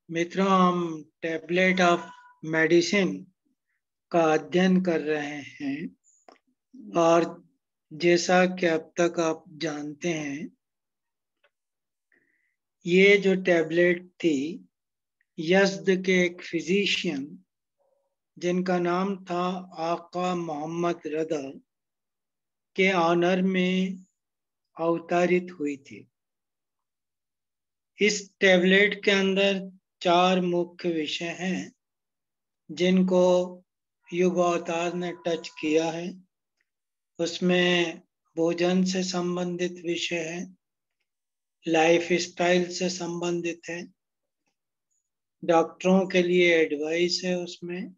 मित्रों हम tablet of medicine का अध्ययन कर रहे हैं और जैसा कि अब तक आप जानते हैं ये जो टैबलेट थी यज़्द के एक फिजिशियन जिनका नाम था आका मोहम्मद रज़ा के ऑनर में अवतारित हुई थी। इस टैबलेट के अंदर 4 मुख्य विषय हैं जिनको युग अवतार ने टच किया है। उसमें भोजन से संबंधित विषय है, लाइफ स्टाइल से संबंधित है, डॉक्टरों के लिए एडवाइस है उसमें,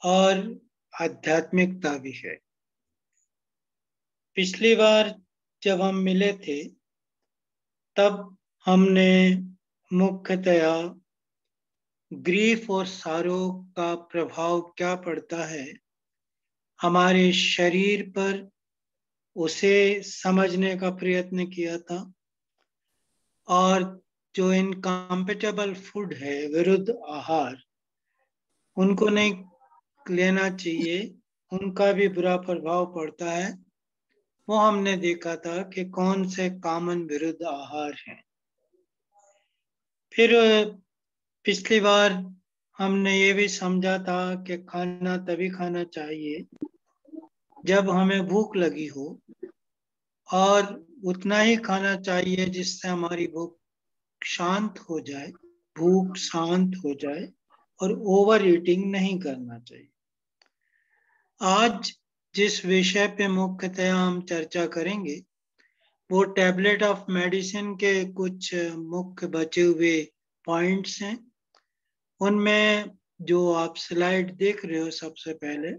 और आध्यात्मिकता भी है। पिछली बार जब हम मिले थे तब हमने मुख्यतया ग्रीफ और सारो का प्रभाव क्या पड़ता है हमारे शरीर पर, उसे समझने का प्रयत्न किया था। और जो इनकम्पेटेबल फूड है, विरुद्ध आहार, उनको नहीं लेना चाहिए, उनका भी बुरा प्रभाव पड़ता है। वो हमने देखा था कि कौन से कॉमन विरुद्ध आहार हैं। फिर पिछली बार हमने ये भी समझा था कि खाना तभी खाना चाहिए जब हमें भूख लगी हो, और उतना ही खाना चाहिए जिससे हमारी भूख शांत हो जाए, भूख शांत हो जाए, और ओवर ईटिंग नहीं करना चाहिए। आज जिस विषय पे मुख्यतः हम चर्चा करेंगे वो टैबलेट ऑफ मेडिसिन के कुछ मुख्य बचे हुए पॉइंट्स हैं। उनमें जो आप स्लाइड देख रहे हो सबसे पहले,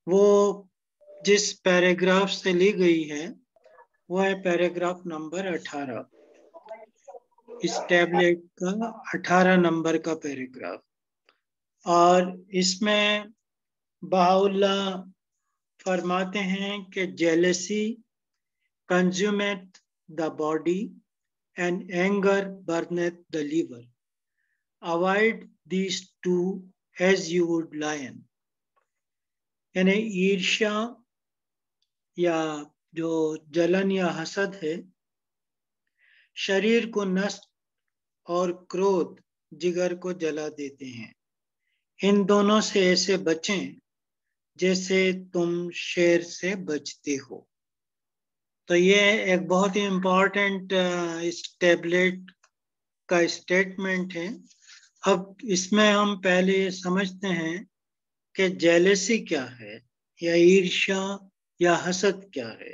वो जिस पैराग्राफ से ली गई है वो है पैराग्राफ नंबर 18। इस टैबलेट का 18 नंबर का पैराग्राफ, और इसमें बहाउल्लाह फरमाते हैं कि jealousy consumeth the body and anger burneth the liver, avoid these two as you would lion. यानी ईर्ष्या या जो जलन या हसद है शरीर को नष्ट, और क्रोध जिगर को जला देते हैं। इन दोनों से ऐसे बचें जैसे तुम शेर से बचते हो। तो ये एक बहुत ही इम्पोर्टेंट इस टैबलेट का स्टेटमेंट है। अब इसमें हम पहले समझते हैं कि जेलेसी क्या है, या ईर्ष्या या हसद क्या है।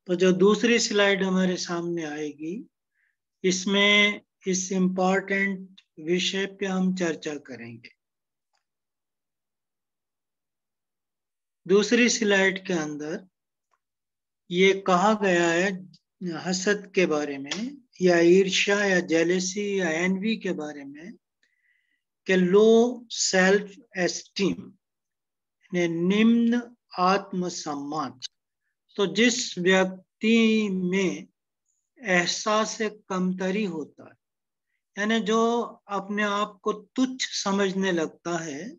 तो जो दूसरी स्लाइड हमारे सामने आएगी इसमें इस इम्पोर्टेंट विषय पे हम चर्चा करेंगे। दूसरी स्लाइड के अंदर ये कहा गया है हसद के बारे में, या ईर्ष्या या जेलेसी या एनवी के बारे में, कि लो सेल्फ एस्टीम, निम्न आत्मसम्मान। तो जिस व्यक्ति में एहसास कमतरी होता है, यानी जो अपने आप को तुच्छ समझने लगता है,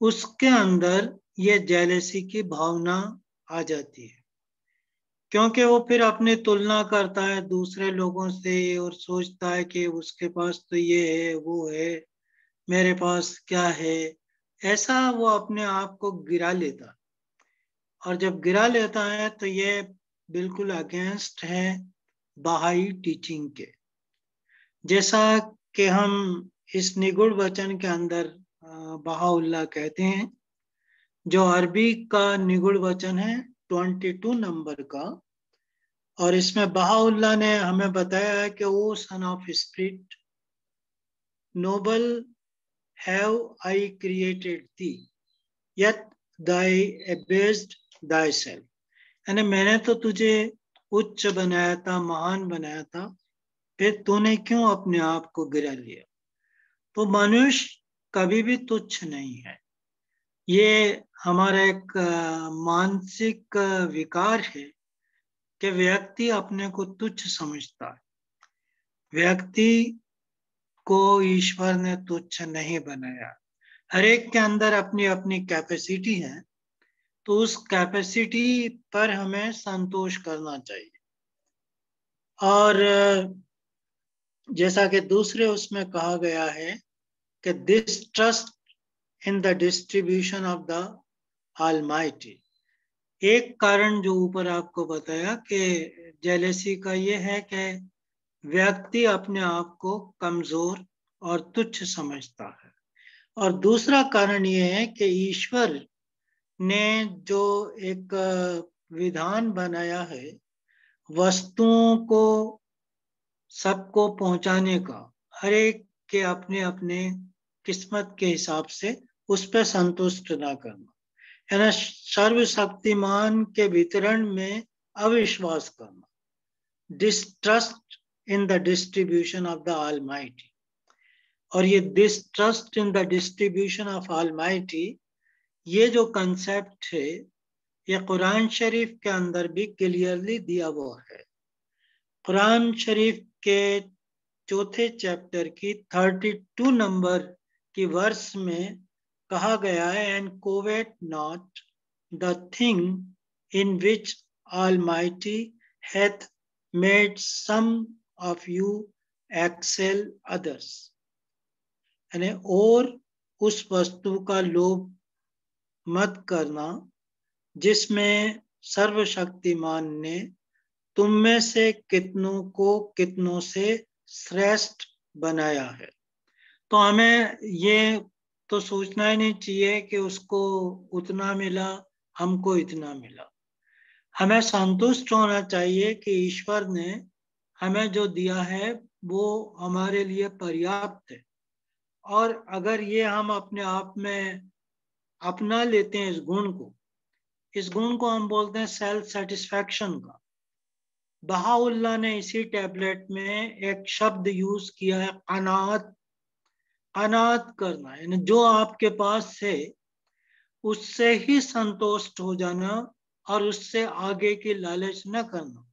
उसके अंदर ये जेलेसी की भावना आ जाती है, क्योंकि वो फिर अपनी तुलना करता है दूसरे लोगों से और सोचता है कि उसके पास तो ये है वो है, मेरे पास क्या है। ऐसा वो अपने आप को गिरा लेता है, और जब गिरा लेता है तो ये बिल्कुल अगेंस्ट है बहाई टीचिंग के। जैसा कि हम इस निगुड़ वचन के अंदर बहाउल्लाह कहते हैं, जो अरबी का निगुड़ वचन है 22 नंबर का, और इसमें बहाउल्लाह ने हमें बताया है कि O son of spirit, noble have I created thee, yet Dai एबेस्ड thy self. यानी मैंने तो तुझे उच्च बनाया था, महान बनाया था, फिर तूने क्यों अपने आप को गिरा लिया। तो मनुष्य कभी भी तुच्छ नहीं है। ये हमारा एक मानसिक विकार है कि व्यक्ति अपने को तुच्छ समझता है। व्यक्ति को ईश्वर ने तुच्छ नहीं बनाया। हर एक के अंदर अपनी अपनी कैपेसिटी है, तो उस कैपेसिटी पर हमें संतोष करना चाहिए। और जैसा कि दूसरे उसमें कहा गया है कि this trust in the distribution of the almighty. एक कारण जो ऊपर आपको बताया कि जेलेसी का ये है कि व्यक्ति अपने आप को कमजोर और तुच्छ समझता है। और दूसरा कारण ये है कि ईश्वर ने जो एक विधान बनाया है वस्तुओं को सबको पहुंचाने का, हर एक के अपने अपने किस्मत के हिसाब से उस पर संतुष्ट ना करना, है ना, सर्वशक्तिमान के वितरण में अविश्वास करना, distrust in the distribution of the almighty. और ये distrust in the distribution of almighty, ये जो कंसेप्ट है ये कुरान शरीफ के अंदर भी क्लियरली दिया हुआ है। कुरान शरीफ के चौथे चैप्टर की 32 नंबर की वर्ष में कहा गया है, and covet not the thing in which almighty hath made some of you excel others, यानी और उस वस्तु का लोभ मत करना जिसमें सर्वशक्तिमान ने तुम में से कितनों को कितनों से श्रेष्ठ बनाया है। तो हमें ये तो सोचना ही नहीं चाहिए कि उसको उतना मिला, हमको इतना मिला। हमें संतुष्ट होना चाहिए कि ईश्वर ने हमें जो दिया है वो हमारे लिए पर्याप्त है। और अगर ये हम अपने आप में अपना लेते हैं इस गुण को हम बोलते हैं सेल्फ सेटिस्फैक्शन का। बहाउल्लाह ने इसी टैबलेट में एक शब्द यूज किया है, कनात। कनात करना यानी जो आपके पास है उससे ही संतुष्ट हो जाना और उससे आगे की लालच न करना।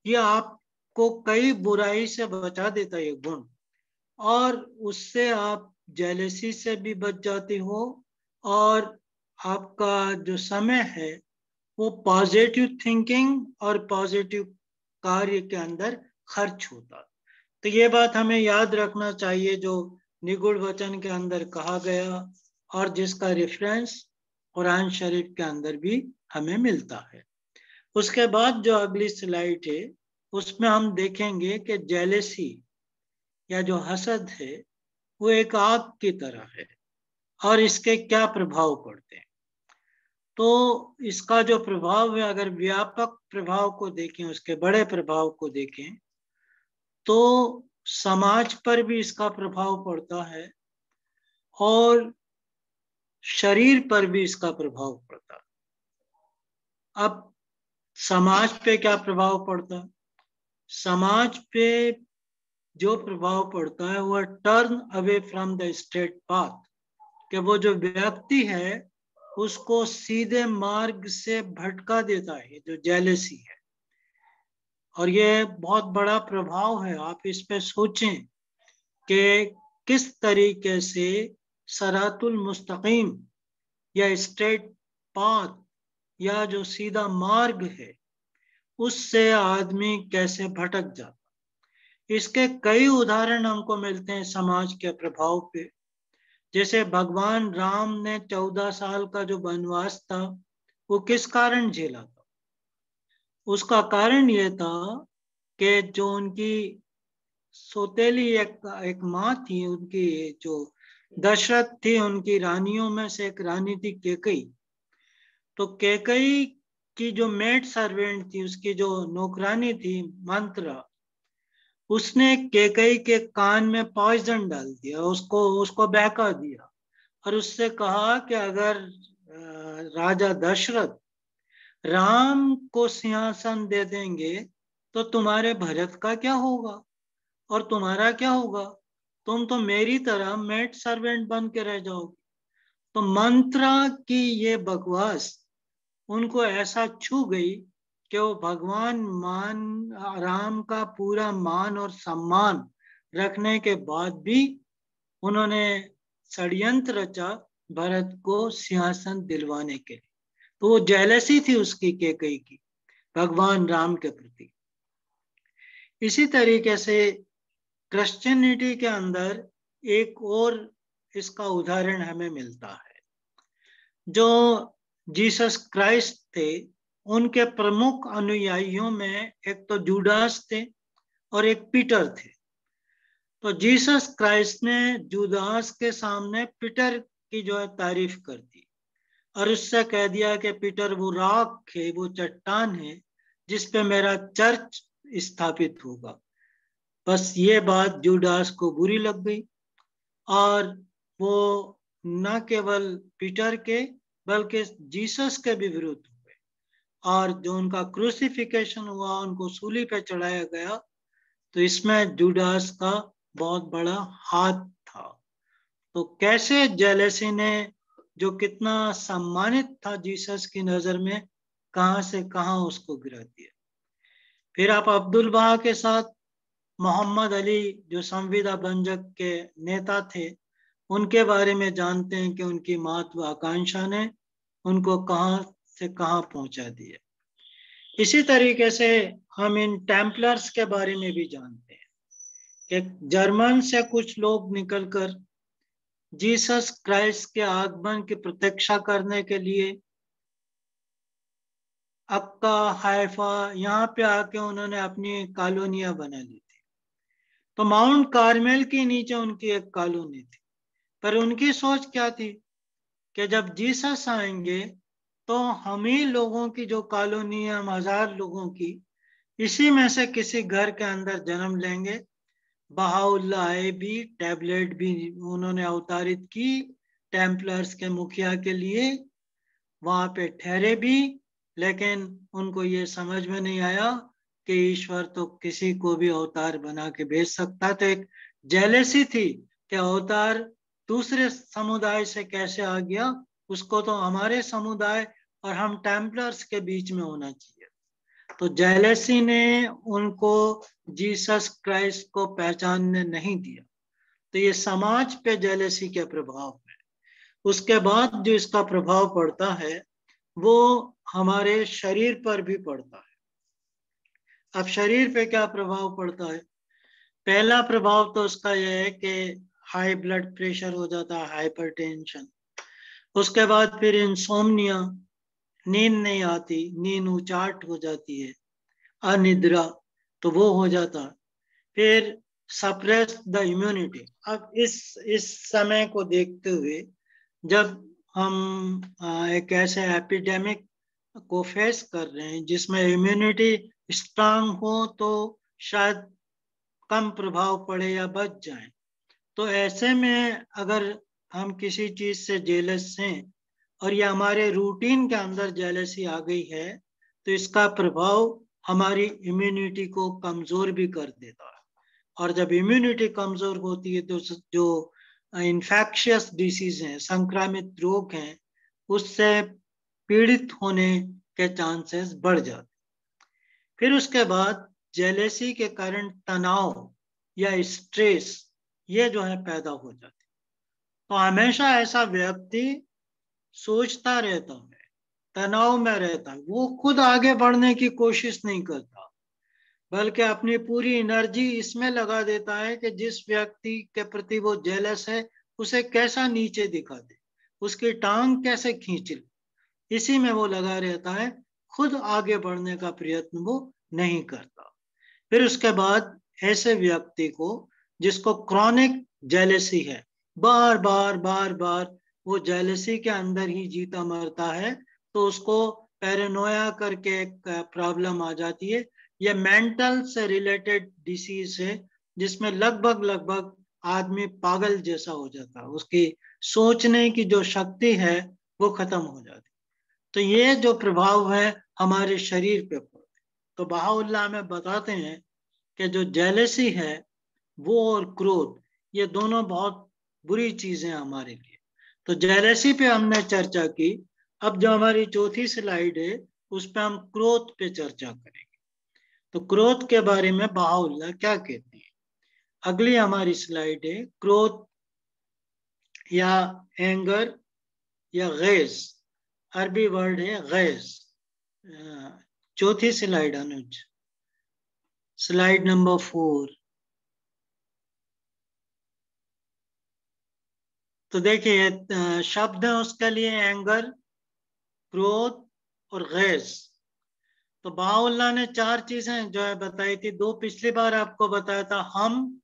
ये आपको कई बुराई से बचा देता है ये गुण, और उससे आप जेलेसी से भी बच जाते हो और आपका जो समय है वो पॉजिटिव थिंकिंग और पॉजिटिव कार्य के अंदर खर्च होता। तो ये बात हमें याद रखना चाहिए जो निगुण वचन के अंदर कहा गया और जिसका रेफरेंस कुरान शरीफ के अंदर भी हमें मिलता है। उसके बाद जो अगली स्लाइड है उसमें हम देखेंगे कि जेलेसी या जो हसद है वो एक आग की तरह है और इसके क्या प्रभाव पड़ते हैं। तो इसका जो प्रभाव है, अगर व्यापक प्रभाव को देखें, उसके बड़े प्रभाव को देखें, तो समाज पर भी इसका प्रभाव पड़ता है और शरीर पर भी इसका प्रभाव पड़ता है। अब समाज पे क्या प्रभाव पड़ता है? समाज पे जो प्रभाव पड़ता है वह turn away from the straight path, कि वो जो व्यक्ति है उसको सीधे मार्ग से भटका देता है, जो जेलेसी है। और ये बहुत बड़ा प्रभाव है। आप इस पे सोचें कि किस तरीके से सरातुल मुस्तकीम या स्ट्रेट पाथ या जो सीधा मार्ग है उससे आदमी कैसे भटक जाता। इसके कई उदाहरण हमको मिलते हैं समाज के प्रभाव पे। जैसे भगवान राम ने 14 साल का जो वनवास था वो किस कारण झेला था? उसका कारण ये था कि जो उनकी सौतेली एक माँ थी, उनकी जो दशरथ थी, उनकी रानियों में से एक रानी थी कैकई। तो कैकई की जो मेड सर्वेंट थी, उसकी जो नौकरानी थी मंत्रा, उसने कैकई के कान में पॉइजन डाल दिया, उसको बहका दिया और उससे कहा कि अगर राजा दशरथ राम को सिंहासन दे देंगे तो तुम्हारे भरत का क्या होगा और तुम्हारा क्या होगा? तुम तो मेरी तरह मेड सर्वेंट बन के रह जाओगे। तो मंत्रा की ये बकवास उनको ऐसा छू गई कि वो भगवान राम का पूरा मान और सम्मान रखने के बाद भी उन्होंने षड्यंत्र रचा भरत को सिंहासन दिलवाने के लिए। तो वो जेलसी थी उसकी कैकेयी की भगवान राम के प्रति। इसी तरीके से क्रिश्चियनिटी के अंदर एक और इसका उदाहरण हमें मिलता है। जो जीसस क्राइस्ट थे उनके प्रमुख अनुयायियों में एक तो जूडास थे और एक पीटर थे। तो जीसस क्राइस्ट ने जूदास के सामने पीटर की जो है तारीफ कर दी और उससे कह दिया कि पीटर वो रॉक है, वो चट्टान है जिस पे मेरा चर्च स्थापित होगा। बस ये बात जूडास को बुरी लग गई और वो न केवल पीटर के बल्कि जीसस के भी विरुद्ध हुए और जो उनका क्रूसिफिकेशन हुआ, उनको सूली पे चढ़ाया गया, तो इसमें जूडास का बहुत बड़ा हाथ था। तो कैसे जेलेसी ने, जो कितना सम्मानित था जीसस की नजर में, कहां से कहां उसको गिरा दिया। फिर आप अब्दुल बहा के साथ मोहम्मद अली जो संविदा भंजक के नेता थे उनके बारे में जानते हैं कि उनकी महत्वाकांक्षा ने उनको कहां से कहां पहुंचा दिया। इसी तरीके से हम इन टेम्पलर्स के बारे में भी जानते हैं कि जर्मन से कुछ लोग निकलकर जीसस क्राइस्ट के आगमन की प्रतीक्षा करने के लिए अक्का, हाइफा यहाँ पे आके उन्होंने अपनी कॉलोनियां बना ली थी। तो माउंट कार्मेल के नीचे उनकी एक कॉलोनी थी, पर उनकी सोच क्या थी कि जब जीसस आएंगे तो हम ही लोगों की जो कॉलोनी है, हम 1000 लोगों की, इसी में से किसी घर के अंदर जन्म लेंगे। बहाउल्लाह आए भी, टैबलेट भी उन्होंने अवतारित की टेम्पलर्स के मुखिया के लिए, वहां पे ठहरे भी, लेकिन उनको ये समझ में नहीं आया कि ईश्वर तो किसी को भी अवतार बना के भेज सकता। तो एक जेलेसी थी कि अवतार दूसरे समुदाय से कैसे आ गया, उसको तो हमारे समुदाय और हम टेम्पलर्स के बीच में होना चाहिए। तो जेलेसी ने उनको जीसस क्राइस्ट को पहचानने नहीं दिया। तो ये समाज पे जेलेसी के प्रभाव है। उसके बाद जो इसका प्रभाव पड़ता है वो हमारे शरीर पर भी पड़ता है। अब शरीर पे क्या प्रभाव पड़ता है? पहला प्रभाव तो उसका यह है कि हाई ब्लड प्रेशर हो जाता है, हाइपरटेंशन। उसके बाद फिर इंसोम्निया, नींद नहीं आती, नींद उचाट हो जाती है, अनिद्रा, तो वो हो जाता है। फिर सप्रेस द इम्यूनिटी। अब इस समय को देखते हुए जब हम एक ऐसे एपिडेमिक को फेस कर रहे हैं जिसमें इम्यूनिटी स्ट्रांग हो तो शायद कम प्रभाव पड़े या बच जाए, तो ऐसे में अगर हम किसी चीज से जेलस हैं और ये हमारे रूटीन के अंदर जेलसी आ गई है, तो इसका प्रभाव हमारी इम्यूनिटी को कमजोर भी कर देता है। और जब इम्यूनिटी कमजोर होती है तो जो इन्फेक्शियस डिसीज हैं, संक्रामित रोग हैं, उससे पीड़ित होने के चांसेस बढ़ जाते। फिर उसके बाद जेलेसी के कारण तनाव या स्ट्रेस ये जो है पैदा हो जाते। तो हमेशा ऐसा व्यक्ति सोचता रहता है, तनाव में रहता है, वो खुद आगे बढ़ने की कोशिश नहीं करता, बल्कि अपनी पूरी एनर्जी इसमें लगा देता है कि जिस व्यक्ति के प्रति वो जेलस है उसे कैसा नीचे दिखा दे, उसकी टांग कैसे खींच ले, इसी में वो लगा रहता है, खुद आगे बढ़ने का प्रयत्न वो नहीं करता। फिर उसके बाद ऐसे व्यक्ति को जिसको क्रॉनिक जेलेसी है, बार बार बार बार वो जेलेसी के अंदर ही जीता मरता है, तो उसको पैरानोया करके एक प्रॉब्लम आ जाती है। ये मेंटल से रिलेटेड डिसीज है जिसमें लगभग आदमी पागल जैसा हो जाता है, उसकी सोचने की जो शक्ति है वो खत्म हो जाती। तो ये जो प्रभाव है हमारे शरीर पे पड़ते। तो बहाउल्लाह में बताते हैं कि जो जेलेसी है वो और क्रोध, ये दोनों बहुत बुरी चीजें हमारे लिए। तो जेलेसी पे हमने चर्चा की। अब जो हमारी चौथी स्लाइड है उस पे हम क्रोध पे चर्चा करेंगे। तो क्रोध के बारे में बहाउल्लाह क्या कहते हैं, अगली हमारी स्लाइड है। क्रोध या एंगर या गैस, अरबी वर्ड है गैस। चौथी स्लाइड अनुज, स्लाइड नंबर 4। तो देखिए शब्द है उसके लिए एंगर, क्रोध और गैस। तो बहाउल्लाह ने 4 चीजें जो है बताई थी। 2 पिछली बार आपको बताया था, हम,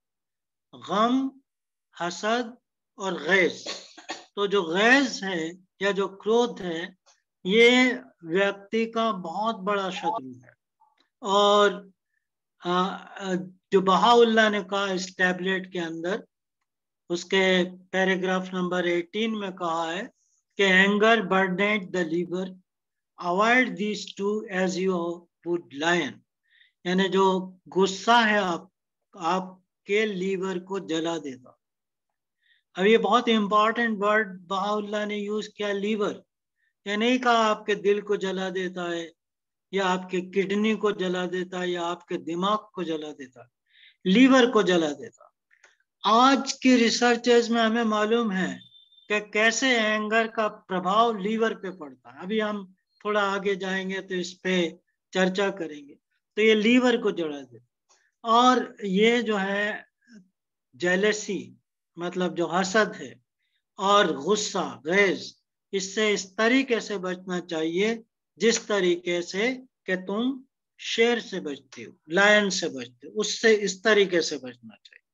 गम, हसद और गैस। तो जो गैस है या जो क्रोध है, ये व्यक्ति का बहुत बड़ा शत्रु है। और जो बहाउल्लाह ने कहा इस टैबलेट के अंदर, उसके पैराग्राफ नंबर 18 में कहा है कि anger burdened the liver, avoid this too as you would lion. यानी जो गुस्सा है आपके लीवर को जला देगा। अब ये बहुत इंपॉर्टेंट वर्ड बहाउल्लाह ने यूज किया, लीवर। ये नहीं कहा आपके दिल को जला देता है या आपके किडनी को जला देता है या आपके दिमाग को जला देता है, लीवर को जला देता। आज की रिसर्चेस में हमें मालूम है कि कैसे एंगर का प्रभाव लीवर पे पड़ता है। अभी हम थोड़ा आगे जाएंगे तो इस पे चर्चा करेंगे। तो ये लीवर को जला देता। और ये जो है जेलेसी, मतलब जो हसद है, और गुस्सा, गैस, इससे इस तरीके से बचना चाहिए जिस तरीके से कि तुम शेर से बचते हो, लायन से बचते हो, उससे इस तरीके से बचना चाहिए।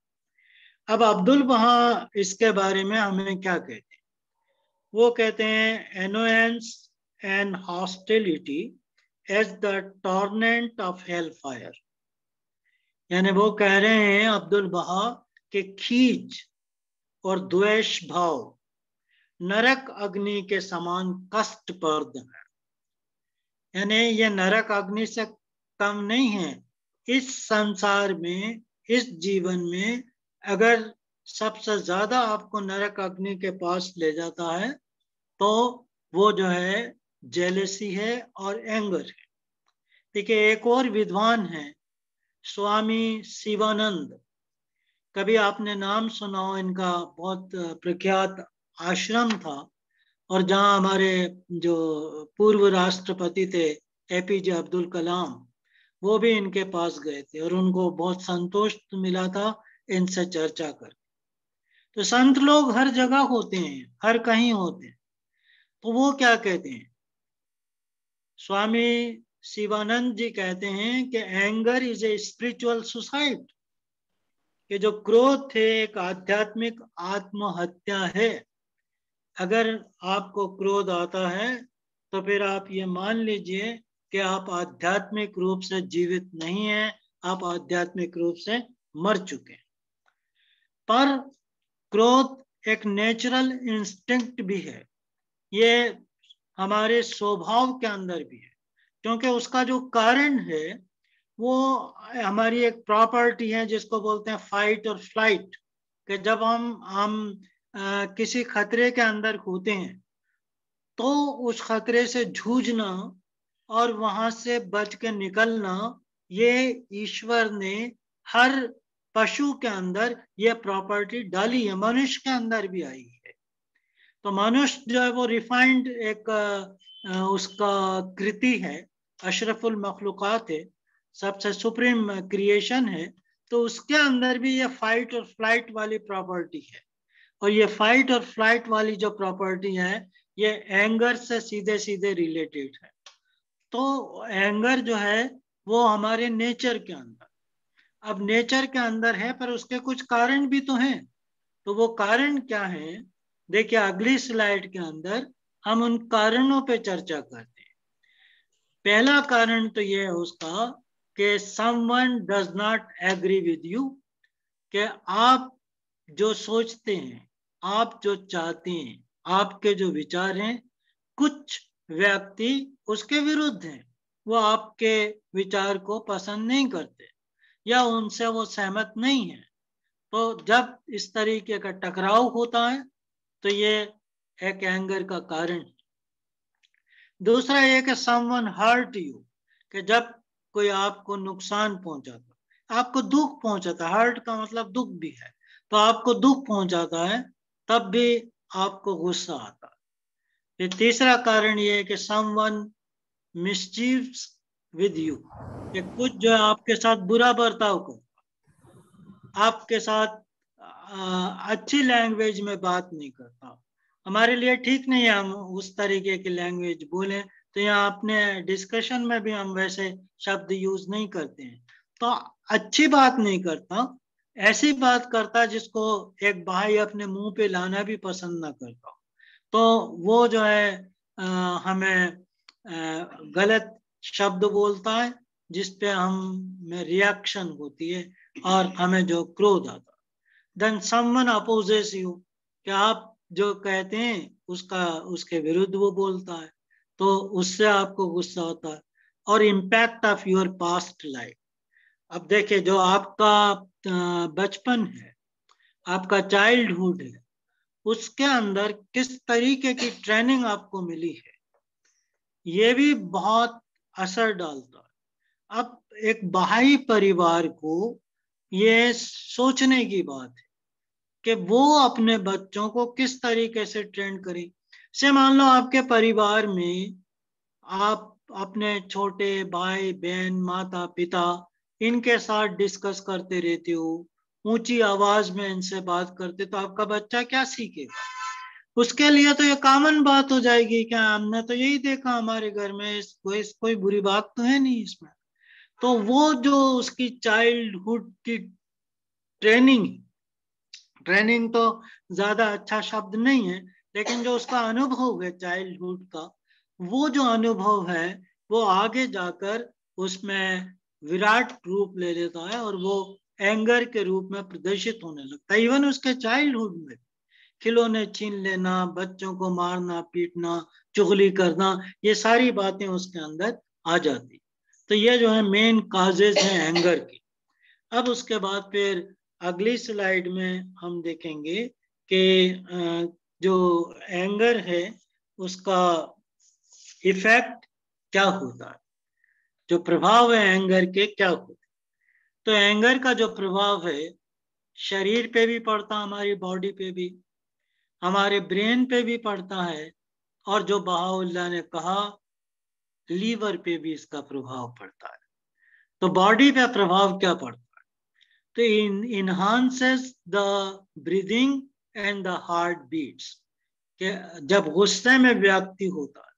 अब अब्दुल बहा इसके बारे में हमें क्या कहते हैं? वो कहते हैं annoyance and hostility as the torment of hell fire. यानी वो कह रहे हैं अब्दुल बहा कि खींच और द्वेष भाव नरक अग्नि के समान कष्टप्रद है। यानी ये नरक अग्नि से कम नहीं है। इस संसार में, इस जीवन में अगर सबसे ज्यादा आपको नरक अग्नि के पास ले जाता है तो वो जो है जेलेसी है और एंगर है। देखिए एक और विद्वान है स्वामी शिवानंद, कभी आपने नाम सुना हो इनका, बहुत प्रख्यात आश्रम था। और जहां हमारे जो पूर्व राष्ट्रपति थे एपीजे अब्दुल कलाम, वो भी इनके पास गए थे और उनको बहुत संतोष मिला था इनसे चर्चा कर। तो संत लोग हर जगह होते हैं, हर कहीं होते हैं। तो वो क्या कहते हैं, स्वामी शिवानंद जी कहते हैं कि anger is a spiritual suicide, कि जो क्रोध थे एक आध्यात्मिक आत्महत्या है। अगर आपको क्रोध आता है तो फिर आप ये मान लीजिए कि आप आध्यात्मिक रूप से जीवित नहीं हैं, आप आध्यात्मिक रूप से मर चुके हैं। पर क्रोध एक नेचुरल इंस्टिंक्ट भी है, ये हमारे स्वभाव के अंदर भी है, क्योंकि उसका जो कारण है वो हमारी एक प्रॉपर्टी है जिसको बोलते हैं फाइट और फ्लाइट। कि जब हम किसी खतरे के अंदर होते हैं तो उस खतरे से जूझना और वहां से बच के निकलना, ये ईश्वर ने हर पशु के अंदर ये प्रॉपर्टी डाली है, मनुष्य के अंदर भी आई है। तो मनुष्य जो है वो रिफाइंड एक उसका कृति है, अशरफुल मखलूकात है, सबसे सुप्रीम क्रिएशन है। तो उसके अंदर भी ये फाइट और फ्लाइट वाली प्रॉपर्टी है। और ये फाइट और फ्लाइट वाली जो प्रॉपर्टी है ये एंगर से सीधे सीधे रिलेटेड है। तो एंगर जो है वो हमारे नेचर के अंदर, अब नेचर के अंदर है पर उसके कुछ कारण भी तो हैं। तो वो कारण क्या है, देखिए अगली स्लाइड के अंदर हम उन कारणों पे चर्चा करते हैं। पहला कारण तो ये है उसका कि someone does not agree with you, कि आप जो सोचते हैं, आप जो चाहते हैं, आपके जो विचार हैं, कुछ व्यक्ति उसके विरुद्ध हैं, वो आपके विचार को पसंद नहीं करते या उनसे वो सहमत नहीं है। तो जब इस तरीके का टकराव होता है तो ये एक एंगर का कारण है। दूसरा ये कि समवन हर्ट यू, कि जब कोई आपको नुकसान पहुंचाता, आपको दुख पहुंचाता, हर्ट का मतलब दुख भी है, तो आपको दुख पहुंचाता है तब भी आपको गुस्सा आता है। फिर तीसरा कारण ये है कि समवन मिसचीव्स विद यू, कि कुछ जो है आपके साथ बुरा बर्ताव कर, आपके साथ अच्छी लैंग्वेज में बात नहीं करता। हमारे लिए ठीक नहीं है हम उस तरीके की लैंग्वेज बोलें, तो यहाँ अपने डिस्कशन में भी हम वैसे शब्द यूज नहीं करते हैं। तो अच्छी बात नहीं करता, ऐसी बात करता जिसको एक भाई अपने मुंह पे लाना भी पसंद ना करता, तो वो जो है हमें गलत शब्द बोलता है, जिसपे हम में रिएक्शन होती है और हमें जो क्रोध आता है। देन समवन अपोजेस यू, कि आप जो कहते हैं उसका उसके विरुद्ध वो बोलता है, तो उससे आपको गुस्सा होता है। और impact of your past life, अब देखिए जो आपका बचपन है, आपका चाइल्डहुड है, उसके अंदर किस तरीके की ट्रेनिंग आपको मिली है, ये भी बहुत असर डालता है। अब एक बाहरी परिवार को ये सोचने की बात है कि वो अपने बच्चों को किस तरीके से ट्रेन करें। से मान लो आपके परिवार में आप अपने छोटे भाई बहन माता पिता इनके साथ डिस्कस करते रहते हो, ऊंची आवाज में इनसे बात करते, तो आपका बच्चा क्या सीखेगा? उसके लिए तो ये कॉमन बात हो जाएगी, क्या हमने तो यही देखा हमारे घर में, कोई बुरी बात तो है नहीं इसमें। तो वो जो उसकी चाइल्डहुड की ट्रेनिंग, ट्रेनिंग तो ज्यादा अच्छा शब्द नहीं है, लेकिन जो उसका अनुभव है चाइल्डहुड का, वो जो अनुभव है वो आगे जाकर उसमें विराट रूप ले लेता है और वो एंगर के रूप में प्रदर्शित होने लगता है। इवन उसके चाइल्डहुड में खिलौने छीन लेना, बच्चों को मारना पीटना, चुगली करना, ये सारी बातें उसके अंदर आ जाती। तो ये जो है मेन काजेज हैं एंगर की। अब उसके बाद फिर अगली स्लाइड में हम देखेंगे कि जो एंगर है उसका इफेक्ट क्या होता है, जो प्रभाव है एंगर के क्या होते हैं। तो एंगर का जो प्रभाव है शरीर पे भी पड़ता, हमारी बॉडी पे भी, हमारे ब्रेन पे भी पड़ता है, और जो बहाउल्लाह ने कहा लीवर पे भी इसका प्रभाव पड़ता है। तो बॉडी पे प्रभाव क्या पड़ता है? तो enhances the breathing and the heart beats, कि जब गुस्से में व्यक्ति होता है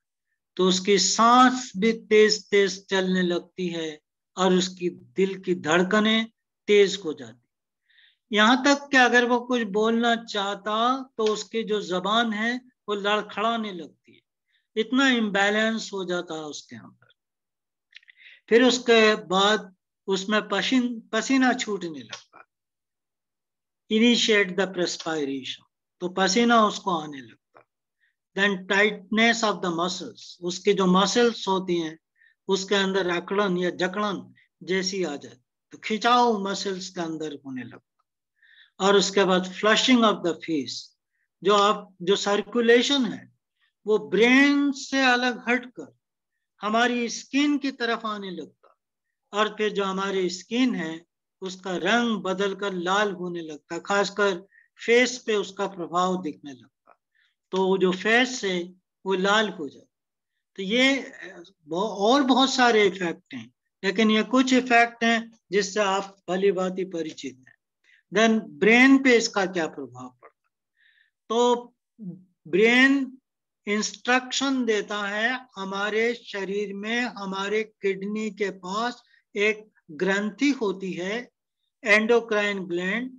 तो उसकी सांस भी तेज तेज चलने लगती है और उसकी दिल की धड़कनें तेज हो जाती। यहाँ तक कि अगर वो कुछ बोलना चाहता तो उसकी जो जबान है वो लड़खड़ाने लगती है, इतना इम्बैलेंस हो जाता है उसके अंदर। फिर उसके बाद उसमें पसीना छूटने लगता, इनिशिएट द प्रेस्पायरेशन, तो पसीना उसको आने लगता। Then tightness of the muscles, उसकी जो मसल्स होती हैं उसके अंदर अकड़न या जकड़न जैसी आ जाती, तो खिंचाव मसल्स के अंदर होने लगता। और उसके बाद फ्लशिंग ऑफ द फेस, जो सर्कुलेशन है वो ब्रेन से अलग हटकर हमारी स्किन की तरफ आने लगता, और फिर जो हमारी स्किन है उसका रंग बदलकर लाल होने लगता, खासकर फेस पे उसका प्रभाव दिखने लगता, तो जो फेस है वो लाल हो जाता। तो ये और बहुत सारे इफेक्ट हैं, लेकिन ये कुछ इफेक्ट हैं जिससे आप भली भांति परिचित हैं। देन ब्रेन पे इसका क्या प्रभाव पड़ता है? तो ब्रेन इंस्ट्रक्शन देता है, हमारे शरीर में हमारे किडनी के पास एक ग्रंथि होती है एंडोक्राइन ग्लैंड,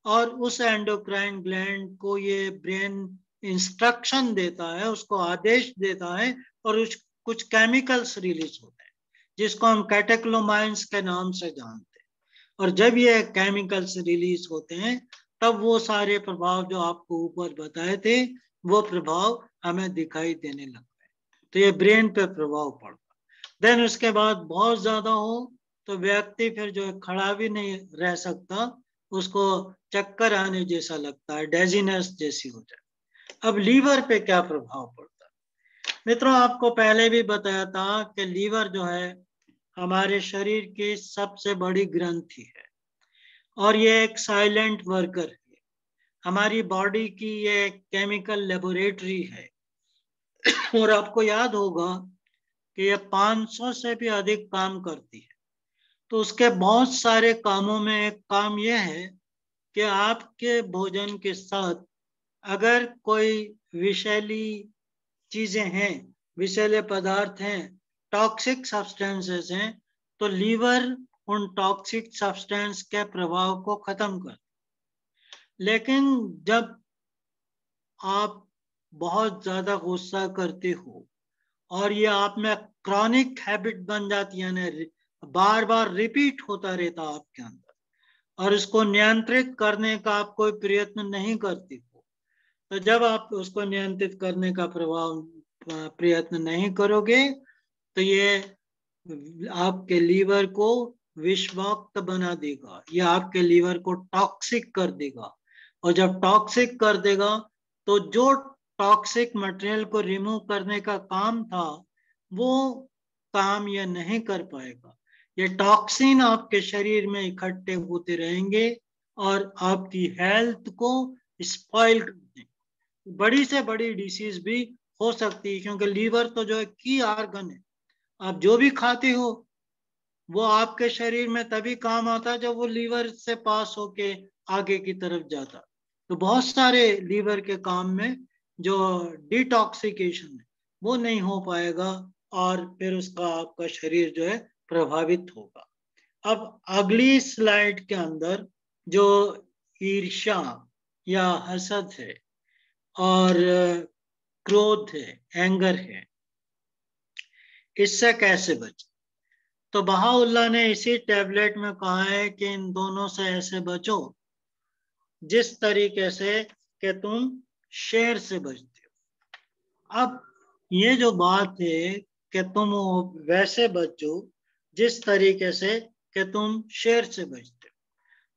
और उस एंडोक्राइन ग्लैंड को ये ब्रेन इंस्ट्रक्शन देता है, उसको आदेश देता है, और कुछ केमिकल्स रिलीज होते हैं जिसको हम कैटेक्लोमाइंस के नाम से जानते हैं। और जब ये केमिकल्स रिलीज होते हैं तब वो सारे प्रभाव जो आपको ऊपर बताए थे वो प्रभाव हमें दिखाई देने लगते हैं। तो ये ब्रेन पे प्रभाव पड़ता। देन उसके बाद बहुत ज्यादा हो तो व्यक्ति फिर जो है खड़ा भी नहीं रह सकता, उसको चक्कर आने जैसा लगता है, डेजीनेस जैसी हो जाए। अब लीवर पे क्या प्रभाव पड़ता है? मित्रों, आपको पहले भी बताया था कि लीवर जो है हमारे शरीर की सबसे बड़ी ग्रंथि है और ये एक साइलेंट वर्कर है। हमारी बॉडी की ये केमिकल लेबोरेटरी है। और आपको याद होगा कि ये 500 से भी अधिक काम करती है। तो उसके बहुत सारे कामों में एक काम यह है कि आपके भोजन के साथ अगर कोई विषैली चीजें हैं, विषैले पदार्थ हैं, टॉक्सिक सब्सटेंसेस हैं, तो लीवर उन टॉक्सिक सब्सटेंस के प्रभाव को खत्म कर। लेकिन जब आप बहुत ज्यादा गुस्सा करते हो और ये आप में क्रॉनिक हैबिट बन जाती है ना, बार बार रिपीट होता रहता आपके अंदर और इसको नियंत्रित करने का आप कोई प्रयत्न नहीं करते हो, तो जब आप उसको नियंत्रित करने का प्रयत्न नहीं करोगे तो ये आपके लीवर को विषवाक्त बना देगा, ये आपके लीवर को टॉक्सिक कर देगा। और जब टॉक्सिक कर देगा तो जो टॉक्सिक मटेरियल को रिमूव करने का काम था वो काम ये नहीं कर पाएगा। ये टॉक्सिन आपके शरीर में इकट्ठे होते रहेंगे और आपकी हेल्थ को स्पॉइल कर देंगे। बड़ी से बड़ी डिसीज भी हो सकती है, क्योंकि लीवर तो जो है की ऑर्गन है। आप जो भी खाते हो वो आपके शरीर में तभी काम आता है जब वो लीवर से पास होके आगे की तरफ जाता। तो बहुत सारे लीवर के काम में जो डिटॉक्सिकेशन है वो नहीं हो पाएगा और फिर उसका आपका शरीर जो है प्रभावित होगा। अब अगली स्लाइड के अंदर जो ईर्ष्या या हसद है और क्रोध है, एंगर है, इससे कैसे बचे। तो बहाउल्लाह ने इसी टैबलेट में कहा है कि इन दोनों से ऐसे बचो जिस तरीके से कि तुम शेर से बचते हो। अब ये जो बात है कि तुम वैसे बचो जिस तरीके से कि तुम शेर से बचते हो,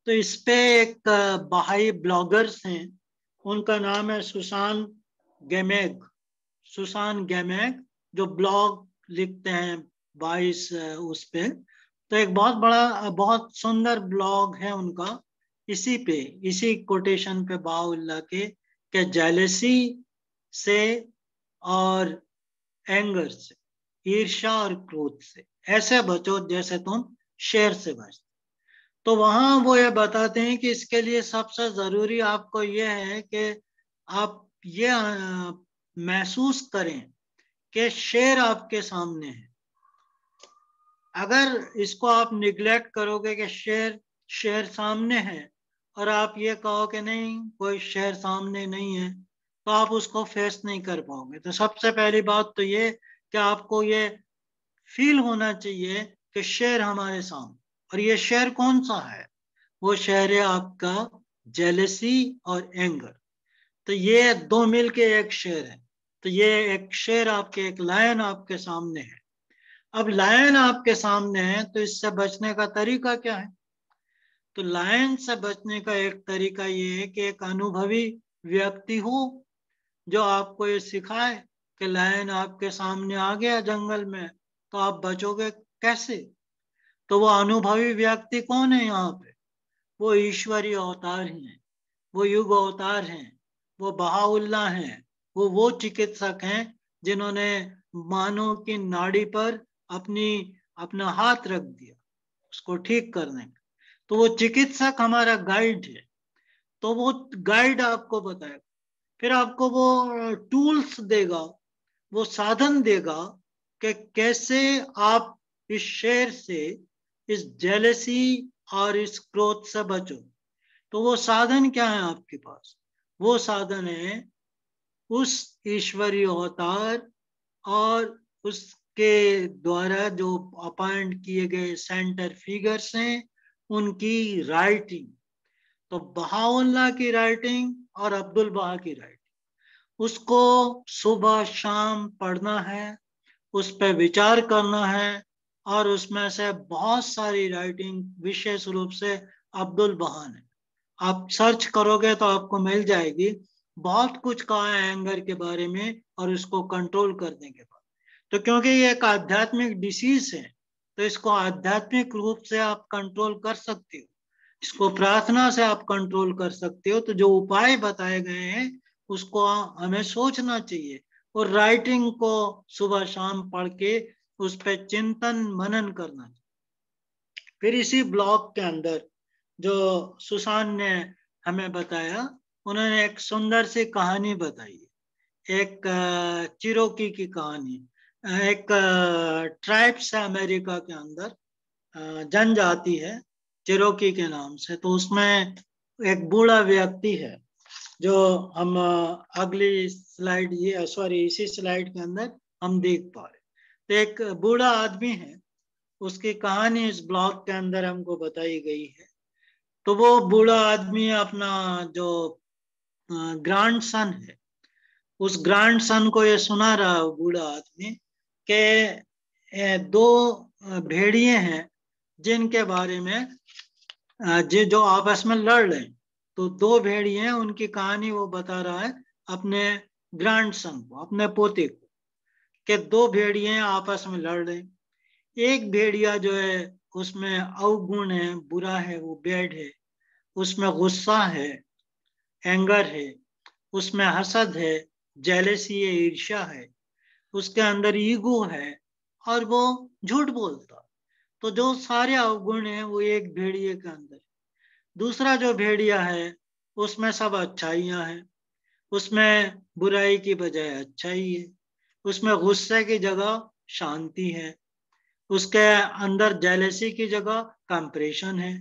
तो इस पे एक बहाई ब्लॉगर्स हैं, उनका नाम है सुसान गेमेग। सुसान गेमेग जो ब्लॉग लिखते हैं 22 उस पे, तो एक बहुत बड़ा बहुत सुंदर ब्लॉग है उनका। इसी पे इसी कोटेशन पे बाउल्ला के जेलेसी से और एंगर से, ईर्ष्या और क्रोध से ऐसे बचो जैसे तुम शेर से बचते। तो वहां वो ये बताते हैं कि इसके लिए सबसे जरूरी आपको ये है कि आप ये महसूस करें कि शेर आपके सामने है। अगर इसको आप निग्लेक्ट करोगे कि शेर शेर सामने है और आप ये कहो कि नहीं कोई शेर सामने नहीं है, तो आप उसको फेस नहीं कर पाओगे। तो सबसे पहली बात तो ये कि आपको ये फील होना चाहिए कि शेर हमारे सामने, और ये शेर कौन सा है, वो शेर है आपका जेलेसी और एंगर। तो ये दो मिलके एक शेर है। तो ये एक शेर आपके, एक लायन आपके सामने है। अब लायन आपके सामने है तो इससे बचने का तरीका क्या है। तो लायन से बचने का एक तरीका ये है कि एक अनुभवी व्यक्ति हो जो आपको ये सिखाए कि लायन आपके सामने आ गया जंगल में तो आप बचोगे कैसे। तो वो अनुभवी व्यक्ति कौन है यहाँ पे, वो ईश्वरीय अवतार हैं, वो युग अवतार हैं, वो बहाउल्लाह हैं, वो चिकित्सक हैं जिन्होंने मानव की नाड़ी पर अपनी अपना हाथ रख दिया उसको ठीक करने का। तो वो चिकित्सक हमारा गाइड है। तो वो गाइड आपको बताएगा, फिर आपको वो टूल्स देगा, वो साधन देगा कि कैसे आप इस शेर से, इस जेलसी और इस क्रोध से बचो। तो वो साधन क्या है आपके पास, वो साधन है उस ईश्वरीय अवतार और उसके द्वारा जो अपॉइंट किए गए सेंटर फिगर्स हैं उनकी राइटिंग। तो बहाउल्लाह की राइटिंग और अब्दुल बहा की राइटिंग, उसको सुबह शाम पढ़ना है, उस पर विचार करना है। और उसमें से बहुत सारी राइटिंग विशेष रूप से अब्दुल बहा ने, आप सर्च करोगे तो आपको मिल जाएगी। बहुत कुछ कहा है एंगर के बारे में और उसको कंट्रोल करने के बाद। तो क्योंकि ये एक आध्यात्मिक डिसीज है, तो इसको आध्यात्मिक रूप से आप कंट्रोल कर सकते हो, इसको प्रार्थना से आप कंट्रोल कर सकते हो। तो जो उपाय बताए गए हैं उसको हमें सोचना चाहिए और राइटिंग को सुबह शाम पढ़ के उस पर चिंतन मनन करना चाहिए। फिर इसी ब्लॉग के अंदर जो सुसान ने हमें बताया, उन्होंने एक सुंदर सी कहानी बताई, एक चिरोकी की कहानी। एक ट्राइब्स है अमेरिका के अंदर, जनजाति है चिरोकी के नाम से। तो उसमें एक बूढ़ा व्यक्ति है जो हम अगली स्लाइड, ये सॉरी इसी स्लाइड के अंदर हम देख पा रहे। तो एक बूढ़ा आदमी है, उसकी कहानी इस ब्लॉग के अंदर हमको बताई गई है। तो वो बूढ़ा आदमी अपना जो ग्रैंड सन है, उस ग्रैंड सन को ये सुना रहा बूढ़ा आदमी के दो भेड़िए हैं जिनके बारे में जो आपस में लड़ रहे हैं। तो दो भेड़िए हैं, उनकी कहानी वो बता रहा है अपने ग्रैंड सन को, अपने पोते को, कि दो भेड़िए आपस में लड़ रहे हैं। एक भेड़िया जो है उसमें अवगुण है, बुरा है, वो बैड है, उसमें गुस्सा है, एंगर है, उसमें हसद है, जेलसी है, ईर्ष्या है, उसके अंदर ईगो है और वो झूठ बोलता। तो जो सारे अवगुण हैं वो एक भेड़िए के अंदर। दूसरा जो भेड़िया है उसमें सब अच्छाइयां हैं, उसमें बुराई की बजाय अच्छाई है, उसमें गुस्से की जगह शांति है, उसके अंदर जेलेसी की जगह कंप्रेशन है,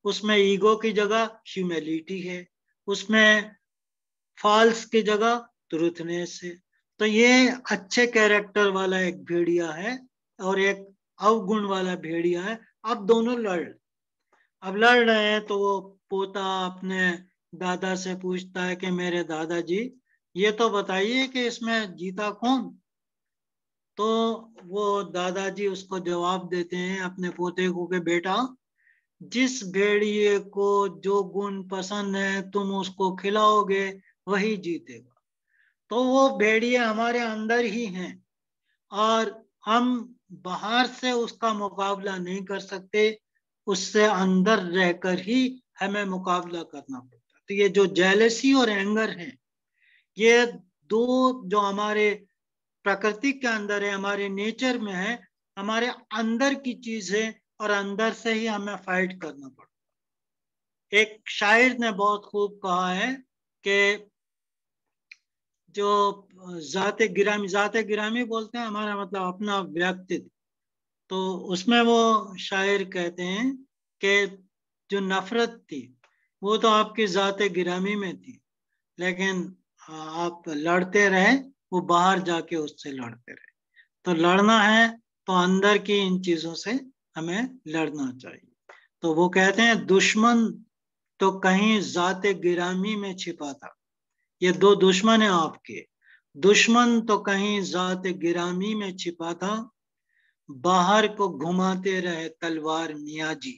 उसमें ईगो की जगह ह्यूमिलिटी है, उसमें फॉल्स की जगह ट्रूथनेस है। तो ये अच्छे कैरेक्टर वाला एक भेड़िया है और एक अवगुण वाला भेड़िया है। अब दोनों अब लड़ रहे हैं। तो वो पोता अपने दादा से पूछता है कि मेरे दादाजी ये तो बताइए कि इसमें जीता कौन। तो वो दादाजी उसको जवाब देते हैं अपने पोते को कि बेटा, जिस भेड़िए को जो गुण पसंद है तुम उसको खिलाओगे वही जीतेगा। तो वो भेड़िए हमारे अंदर ही हैं और हम बाहर से उसका मुकाबला नहीं कर सकते, उससे अंदर रहकर ही हमें मुकाबला करना पड़ता। तो ये जो जेलसी और एंगर है, ये दो जो हमारे प्रकृति के अंदर है, हमारे नेचर में है, हमारे अंदर की चीज है और अंदर से ही हमें फाइट करना पड़ता। एक शायर ने बहुत खूब कहा है कि जो जाते गिरामी बोलते हैं, हमारा मतलब अपना व्यक्तित्व। तो उसमें वो शायर कहते हैं कि जो नफरत थी वो तो आपकी जाते गिरामी में थी, लेकिन आप लड़ते रहे, वो बाहर जाके उससे लड़ते रहे। तो लड़ना है तो अंदर की इन चीजों से हमें लड़ना चाहिए। तो वो कहते हैं दुश्मन तो कहीं जाते गिरामी में छिपा था। ये दो दुश्मन है आपके। दुश्मन तो कहीं जाते गिरामी में छिपा था, बाहर को घुमाते रहे तलवार मियाँ जी।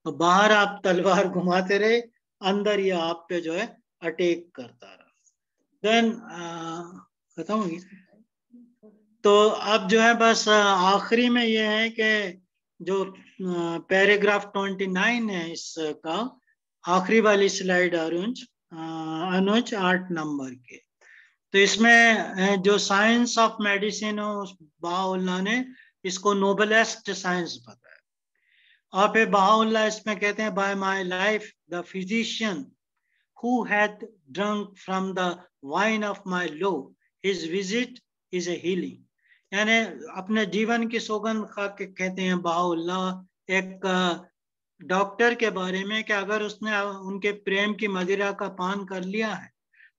तो बाहर आप तलवार घुमाते रहे, अंदर ये आप पे जो है अटैक करता रहा। देन खत्म होगी। तो अब जो है बस आखिरी में ये है कि जो पैराग्राफ 29 है इसका, आखिरी वाली स्लाइड अनुज 8 नंबर के। तो इसमें जो साइंस ऑफ मेडिसिन हो, बहाउल्लाह ने इसको नोबेलेस्ट साइंस बताया। और फिर बहाउल्लाह इसमें कहते हैं by my life the physician who hath drunk from the wine of my law, his visit is a healing। यानी अपने जीवन की सौगंध खा के कहते हैं बहाउल्लाह एक डॉक्टर के बारे में कि अगर उसने उनके प्रेम की मदिरा का पान कर लिया है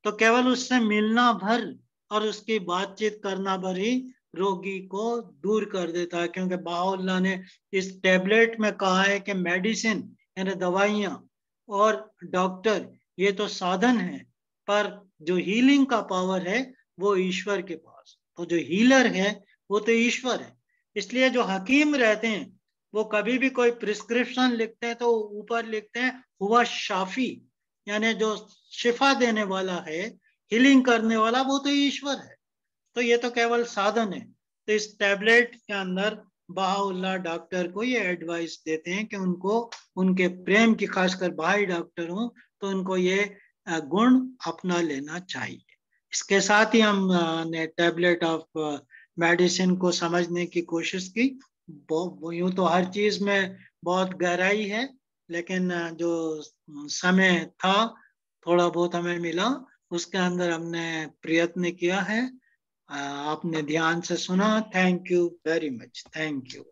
तो केवल उससे मिलना भर और उसकी बातचीत करना भर ही रोगी को दूर कर देता है। क्योंकि बहाउल्लाह ने इस टैबलेट में कहा है कि मेडिसिन यानी दवाइयाँ और डॉक्टर ये तो साधन है, पर जो हीलिंग का पावर है वो ईश्वर के पास। तो जो हीलर है वो तो ईश्वर है। इसलिए जो हकीम रहते हैं वो कभी भी कोई प्रिस्क्रिप्शन लिखते हैं तो ऊपर लिखते हैं हुआ शाफी, यानी जो शिफा देने वाला है, हीलिंग करने वाला वो तो ईश्वर है, तो ये तो केवल साधन है। तो इस टैबलेट के अंदर बहाउल्लाह डॉक्टर को ये एडवाइस देते हैं कि उनको उनके प्रेम की, खासकर भाई डॉक्टर हो तो उनको ये गुण अपना लेना चाहिए। इसके साथ ही हम ने टैबलेट ऑफ मेडिसिन को समझने की कोशिश की। यूं तो हर चीज में बहुत गहराई है, लेकिन जो समय था, थोड़ा बहुत हमें मिला, उसके अंदर हमने प्रयत्न किया है। आपने ध्यान से सुना, thank you very much, thank you.